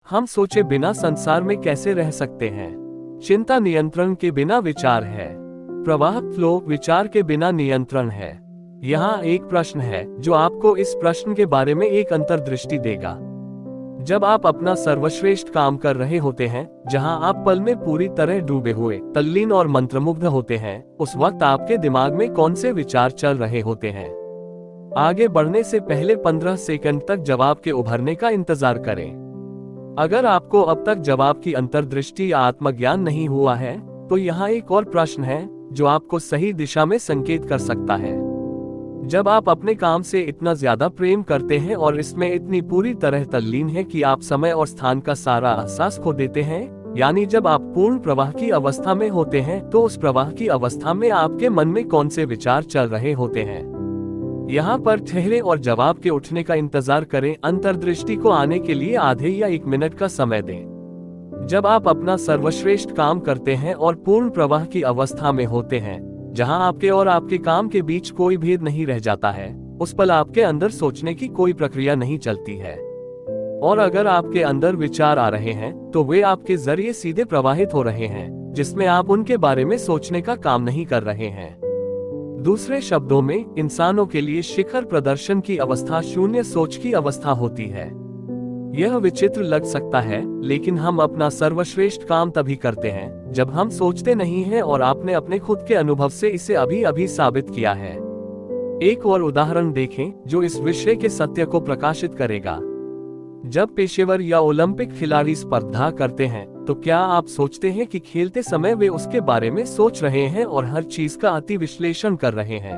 हम सोचे बिना संसार में कैसे रह सकते हैं। चिंता नियंत्रण के बिना विचार है। प्रवाह फ्लो विचार के बिना नियंत्रण है। यहाँ एक प्रश्न है जो आपको इस प्रश्न के बारे में एक अंतर्दृष्टि देगा। जब आप अपना सर्वश्रेष्ठ काम कर रहे होते हैं, जहां आप पल में पूरी तरह डूबे हुए, तल्लीन और मंत्रमुग्ध होते हैं, उस वक्त आपके दिमाग में कौन से विचार चल रहे होते हैं? आगे बढ़ने से पहले 15 सेकंड तक जवाब के उभरने का इंतजार करें। अगर आपको अब तक जवाब की अंतर्दृष्टि या आत्मज्ञान नहीं हुआ है, तो यहाँ एक और प्रश्न है जो आपको सही दिशा में संकेत कर सकता है। जब आप अपने काम से इतना ज्यादा प्रेम करते हैं और इसमें इतनी पूरी तरह तल्लीन है कि आप समय और स्थान का सारा एहसास खो देते हैं, यानी जब आप पूर्ण प्रवाह की अवस्था में होते हैं, तो उस प्रवाह की अवस्था में आपके मन में कौन से विचार चल रहे होते हैं? यहाँ पर ठहरे और जवाब के उठने का इंतजार करें। अंतर्दृष्टि को आने के लिए आधे या 1 मिनट का समय दें। जब आप अपना सर्वश्रेष्ठ काम करते हैं और पूर्ण प्रवाह की अवस्था में होते हैं, जहां आपके और आपके काम के बीच कोई भेद नहीं रह जाता है, उस पल आपके अंदर सोचने की कोई प्रक्रिया नहीं चलती है। और अगर आपके अंदर विचार आ रहे हैं, तो वे आपके जरिए सीधे प्रवाहित हो रहे हैं, जिसमें आप उनके बारे में सोचने का काम नहीं कर रहे हैं। दूसरे शब्दों में, इंसानों के लिए शिखर प्रदर्शन की अवस्था शून्य सोच की अवस्था होती है। यह विचित्र लग सकता है, लेकिन हम अपना सर्वश्रेष्ठ काम तभी करते हैं जब हम सोचते नहीं हैं, और आपने अपने खुद के अनुभव से इसे अभी अभी साबित किया है। एक और उदाहरण देखें जो इस विषय के सत्य को प्रकाशित करेगा। जब पेशेवर या ओलंपिक खिलाड़ी स्पर्धा करते हैं, तो क्या आप सोचते हैं कि खेलते समय वे उसके बारे में सोच रहे हैं और हर चीज का अति विश्लेषण कर रहे हैं?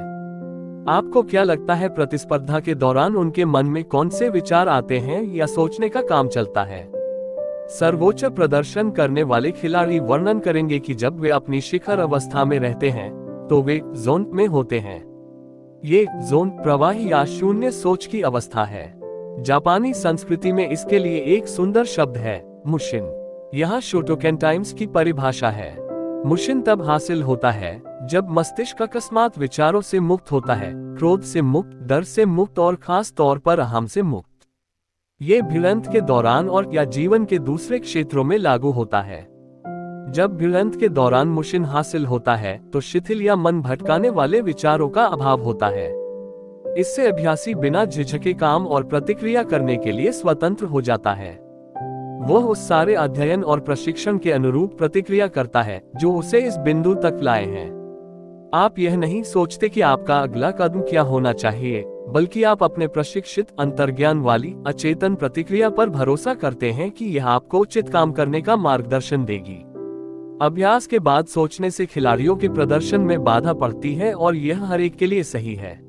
आपको क्या लगता है प्रतिस्पर्धा के दौरान उनके मन में कौन से विचार आते हैं या सोचने का काम चलता है? सर्वोच्च प्रदर्शन करने वाले खिलाड़ी वर्णन करेंगे कि जब वे अपनी शिखर अवस्था में रहते हैं, तो वे जोन में होते हैं। ये जोन प्रवाह या शून्य सोच की अवस्था है। जापानी संस्कृति में इसके लिए एक सुंदर शब्द है, मुशिन। यहाँ शोटोकेन टाइम्स की परिभाषा है। मुशिन तब हासिल होता है जब मस्तिष्क अकस्मात विचारों से मुक्त होता है, क्रोध से मुक्त, डर से मुक्त और खास तौर पर अहम से मुक्त। ये भिड़ंत के दौरान और या जीवन के दूसरे क्षेत्रों में लागू होता है। जब भिड़ंत के दौरान मुशिन हासिल होता है, तो शिथिल या मन भटकाने वाले विचारों का अभाव होता है। इससे अभ्यासी बिना झिझके काम और प्रतिक्रिया करने के लिए स्वतंत्र हो जाता है। वह उस सारे अध्ययन और प्रशिक्षण के अनुरूप प्रतिक्रिया करता है जो उसे इस बिंदु तक लाए हैं। आप यह नहीं सोचते कि आपका अगला कदम क्या होना चाहिए, बल्कि आप अपने प्रशिक्षित अंतर्ज्ञान वाली अचेतन प्रतिक्रिया पर भरोसा करते हैं कि यह आपको उचित काम करने का मार्गदर्शन देगी। अभ्यास के बाद सोचने से खिलाड़ियों के प्रदर्शन में बाधा पड़ती है, और यह हर एक के लिए सही है।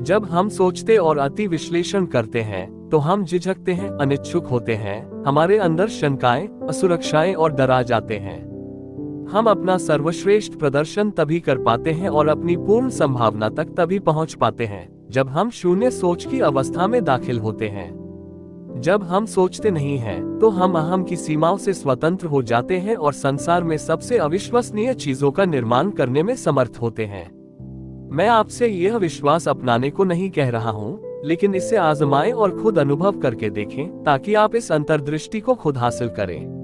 जब हम सोचते और अति विश्लेषण करते हैं, तो हम झिझकते हैं, अनिच्छुक होते हैं, हमारे अंदर शंकाएं, असुरक्षाएं और डर आ जाते हैं। हम अपना सर्वश्रेष्ठ प्रदर्शन तभी कर पाते हैं और अपनी पूर्ण संभावना तक तभी पहुंच पाते हैं जब हम शून्य सोच की अवस्था में दाखिल होते हैं। जब हम सोचते नहीं हैं, तो हम अहम की सीमाओं से स्वतंत्र हो जाते हैं और संसार में सबसे अविश्वसनीय चीजों का निर्माण करने में समर्थ होते हैं। मैं आपसे यह विश्वास अपनाने को नहीं कह रहा हूँ, लेकिन इसे आजमाएं और खुद अनुभव करके देखें, ताकि आप इस अंतर्दृष्टि को खुद हासिल करें।